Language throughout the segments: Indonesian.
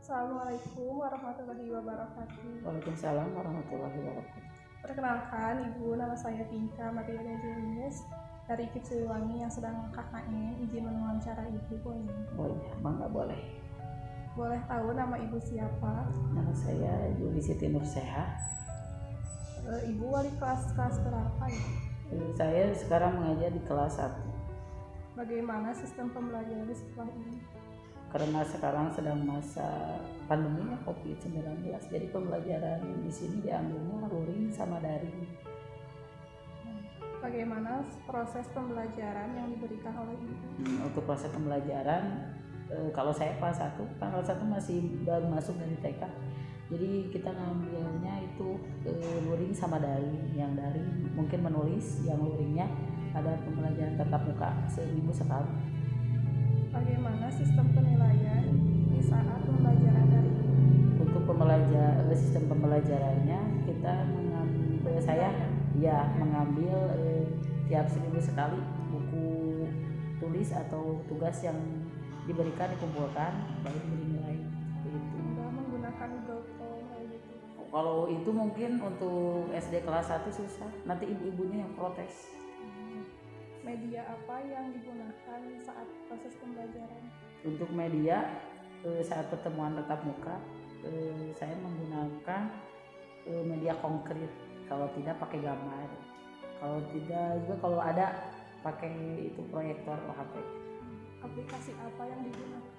Assalamualaikum warahmatullahi wabarakatuh. Waalaikumsalam warahmatullahi wabarakatuh. Perkenalkan, Ibu, nama saya Pinka Mariana Julius dari KIP Siliwangi yang sedang KKN. Izin mewawancara Ibu, boleh? Oh iya, nggak boleh. Boleh tahu nama Ibu siapa? Nama saya Juli Siti Nurseha. Ibu wali kelas berapa ya? Saya sekarang mengajar di kelas 1. Bagaimana sistem pembelajaran di sekolah ini? Karena sekarang sedang masa pandemi COVID-19, jadi pembelajaran di sini diambilnya luring sama daring. Bagaimana proses pembelajaran yang diberikan oleh Ibu? Untuk proses pembelajaran, kalau saya kelas 1, kan kelas 1 masih baru masuk dari TK. Jadi kita ngambilnya itu luring sama daring. Yang daring mungkin menulis, yang luringnya ada pembelajaran tatap muka seminggu sekali. Bagaimana sistem penilaian di saat pembelajaran daring? Untuk sistem pembelajarannya kita mengambil tiap seminggu sekali buku tulis atau tugas yang diberikan dikumpulkan baru dinilai. Begitu. Sudah menggunakan Google Form gitu. Kalau itu mungkin untuk SD kelas 1 susah, nanti ibu-ibunya yang protes. Media apa yang digunakan saat proses pembelajaran? Untuk media saat pertemuan tatap muka saya menggunakan media konkret, kalau tidak pakai gambar, kalau tidak juga kalau ada pakai itu proyektor HP. Aplikasi apa yang digunakan?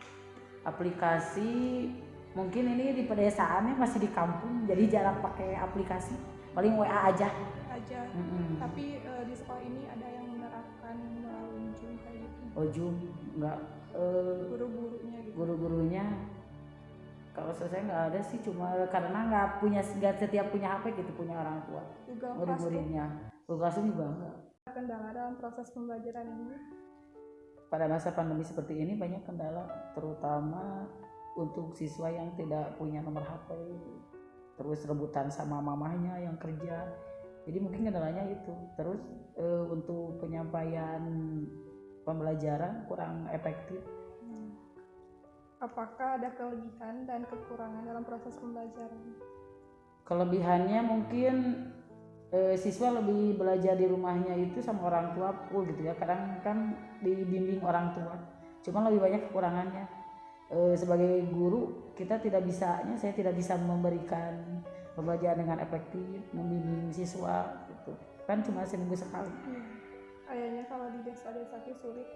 Aplikasi mungkin ini di pedesaan masih di kampung, jadi jarang pakai aplikasi, paling WA aja. Tapi di sekolah ini ada yang menerapkan melalui Zoom kayak gitu. Oh, Zoom enggak. Guru-gurunya kalau saya nggak ada sih, cuma karena nggak setiap punya HP gitu, punya orang tua. Murid-muridnya Classroom juga enggak. Kendala dalam proses pembelajaran ini? Pada masa pandemi seperti ini banyak kendala, terutama untuk siswa yang tidak punya nomor HP, terus rebutan sama mamahnya yang kerja. Jadi mungkin kendalanya itu. Terus untuk penyampaian pembelajaran kurang efektif. Apakah ada kelebihan dan kekurangan dalam proses pembelajaran? Kelebihannya mungkin siswa lebih belajar di rumahnya itu sama orang tua gitu ya. Kadang kan dibimbing orang tua. Cuma lebih banyak kekurangannya. Sebagai guru saya tidak bisa memberikan pembelajaran dengan efektif, membimbing siswa gitu. Kan cuma seminggu sekali. Kayaknya kalau di desa-desa itu sulit.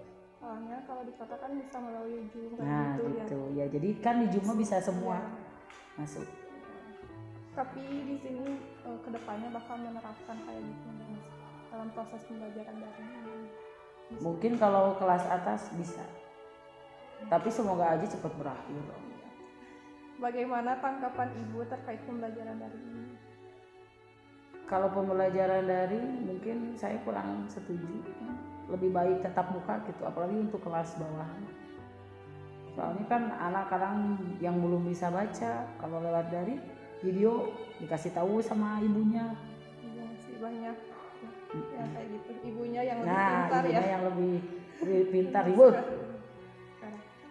Soalnya kalau di kota kan bisa melalui Zoom gitu ya. Jadi kan di Zoom bisa semua masuk. Tapi di sini kedepannya bakal menerapkan kayak gitu dalam proses pembelajaran daring. Mungkin kalau kelas atas bisa. Tapi semoga aja cepat berakhir. Bagaimana tanggapan Ibu terkait pembelajaran daring ini? Kalau pembelajaran daring mungkin saya kurang setuju. Lebih baik tetap muka gitu, apalagi untuk kelas bawah. Soalnya kan anak kadang yang belum bisa baca, kalau lewat dari video dikasih tahu sama ibunya. Iya sih, banyak yang kayak gitu. Ibunya yang lebih pintar ya. Yang lebih pintar Ibu.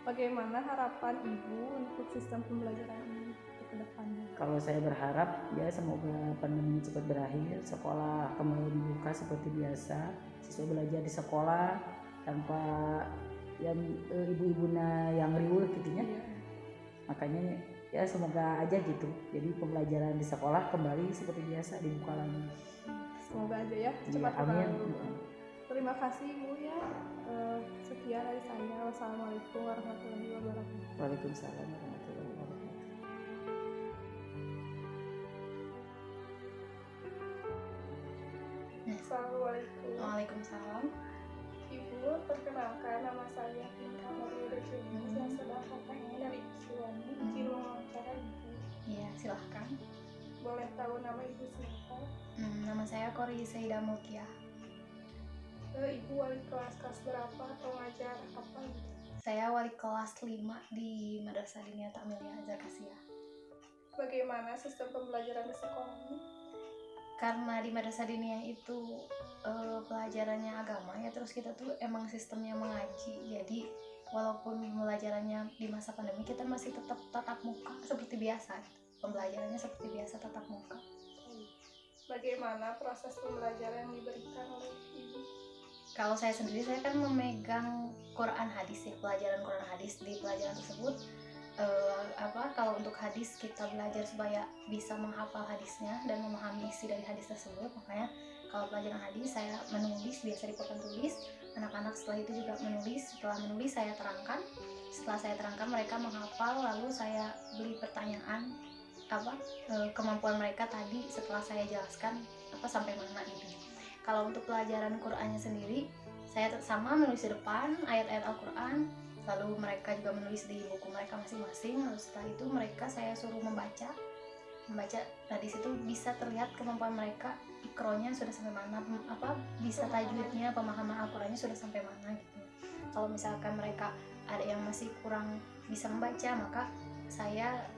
Bagaimana harapan Ibu untuk sistem pembelajaran ini ke depannya? Kalau saya berharap ya semoga pandemi cepat berakhir, sekolah kembali dibuka seperti biasa, siswa belajar di sekolah tanpa yang ibu-ibunya yang riuh gitunya. Makanya ya semoga aja gitu. Jadi pembelajaran di sekolah kembali seperti biasa, dibuka lagi. Semoga aja ya cepat kembali. Terima kasih Ibu ya. Sekian dari saya. Wassalamualaikum warahmatullahi wabarakatuh. Waalaikumsalam warahmatullahi wabarakatuh. Assalamualaikum. Waalaikumsalam. Ibu, perkenalkan nama saya Pinka Mariana Julius yang sedang KKN dari Siliwangi. Izin mewawancara Ibu. Iya, silahkan. Boleh tahu nama Ibu siapa? Nama saya Kori Saida Mulkia. Ibu wali kelas berapa atau ngajar apa? Saya wali kelas 5 di Madrasah Diniyah Ta'miliyah Zarkasiyah. Bagaimana sistem pembelajaran di sekolah ini? Karena di Madrasah Diniyah itu pelajarannya agama ya, terus kita tuh emang sistemnya mengaji, jadi walaupun pembelajarannya di masa pandemi kita masih tetap tatap muka seperti biasa, pembelajarannya seperti biasa tatap muka. Bagaimana proses pembelajaran yang diberikan oleh Ibu? Kalau saya sendiri, saya kan memegang Quran hadis ya, pelajaran Quran hadis. Di pelajaran tersebut kalau untuk hadis kita belajar supaya bisa menghafal hadisnya dan memahami isi dari hadis tersebut. Makanya kalau pelajaran hadis saya menulis, biasa di papan tulis, anak-anak setelah itu juga menulis. Setelah menulis saya terangkan, setelah saya terangkan mereka menghafal, lalu saya beri pertanyaan kemampuan mereka tadi setelah saya jelaskan sampai mana gitu. Kalau untuk pelajaran Qur'annya sendiri, saya sama menulis di depan ayat-ayat Al-Qur'an, lalu mereka juga menulis di buku mereka masing-masing. Lalu setelah itu mereka saya suruh membaca. Nah di situ bisa terlihat kemampuan mereka, ikronya sudah sampai mana, bisa tajwidnya, pemahaman Al-Qur'annya sudah sampai mana gitu. Kalau misalkan mereka ada yang masih kurang bisa membaca, maka saya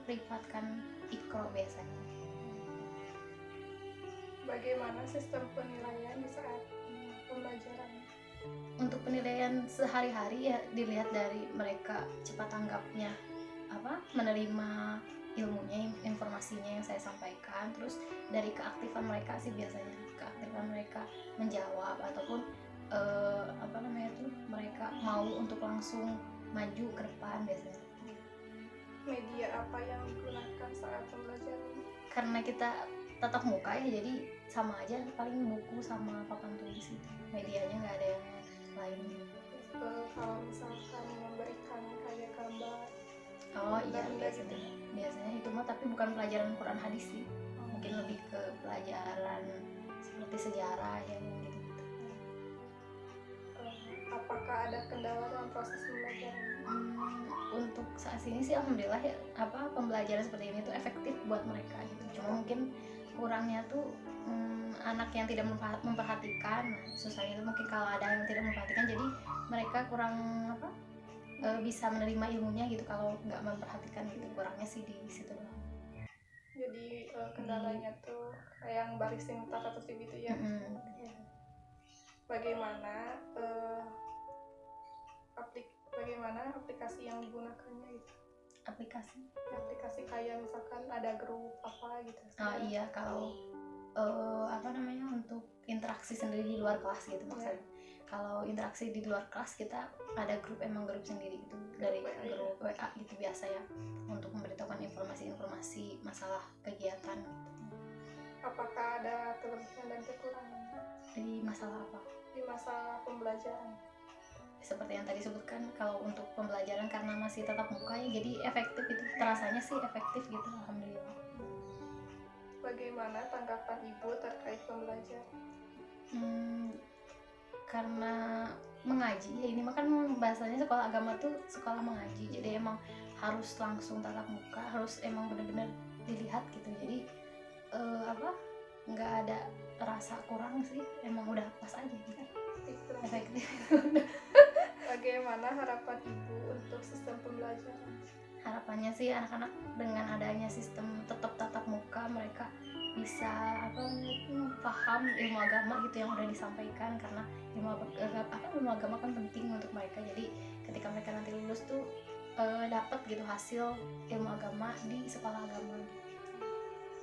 privatkan ikro biasanya. Bagaimana sistem penilaian di saat pembelajaran? Untuk penilaian sehari-hari ya dilihat dari mereka cepat tanggapnya, menerima ilmunya, informasinya yang saya sampaikan, terus dari keaktifan mereka sih biasanya, keaktifan mereka menjawab ataupun mereka mau untuk langsung maju ke depan biasanya. Media apa yang digunakan saat pembelajaran? Karena kita tatap muka ya, jadi sama aja, paling buku sama papan tulis gitu. Medianya nggak ada yang lain. Kalau misalkan memberikan kayak gambar, iya biasanya itu mah, tapi bukan pelajaran Quran hadis sih, mungkin lebih ke pelajaran seperti sejarah yang gitu. Apakah ada kendala dalam proses pembelajaran? Untuk saat ini sih alhamdulillah ya, pembelajaran seperti ini tuh efektif buat mereka gitu. Cuma mungkin kurangnya tuh anak yang tidak memperhatikan. Susahnya itu mungkin kalau ada yang tidak memperhatikan, jadi mereka kurang bisa menerima ilmunya gitu kalau nggak memperhatikan gitu. Kurangnya sih di situ doang. Jadi kendalanya tuh kayak yang barisin tata tertib gitu ya. Bagaimana aplikasi yang digunakannya gitu? Aplikasi kayak misalkan ada grup apa gitu. Iya, kalau untuk interaksi sendiri di luar kelas gitu maksudnya. Kalau interaksi di luar kelas kita ada grup sendiri gitu, dari grup WA gitu biasa ya, untuk memberitahukan informasi-informasi masalah kegiatan gitu. Apakah ada kelebihan dan kekurangan di masalah apa? Di masalah pembelajaran. Seperti yang tadi sebutkan, kalau untuk pembelajaran karena masih tatap muka ya, jadi efektif itu, terasanya sih efektif gitu, alhamdulillah. Bagaimana tanggapan Ibu terkait pembelajaran? Karena mengaji ya, ini mah kan bahasanya sekolah agama tuh sekolah mengaji, jadi emang harus langsung tatap muka, harus emang benar-benar dilihat gitu. Jadi nggak ada rasa kurang sih, emang udah pas aja gitu. Efektif. Bagaimana harapan Ibu untuk sistem pembelajaran? Harapannya sih anak-anak dengan adanya sistem tetap tatap muka, mereka bisa paham ilmu agama gitu yang udah disampaikan, karena ilmu agama kan penting untuk mereka. Jadi ketika mereka nanti lulus tuh dapat gitu hasil ilmu agama di sekolah agama.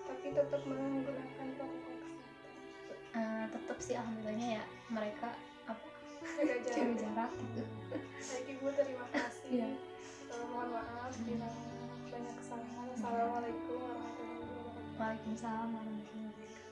Tapi tetap menggunakan protokol kesehatan. Tetap sih alhamdulillahnya ya, mereka jaga jarak gitu. Baik Ibu, terima kasih. Mohon maaf bila banyak kesalahan. Assalamualaikum warahmatullahi wabarakatuh. Waalaikumsalam warahmatullahi wabarakatuh.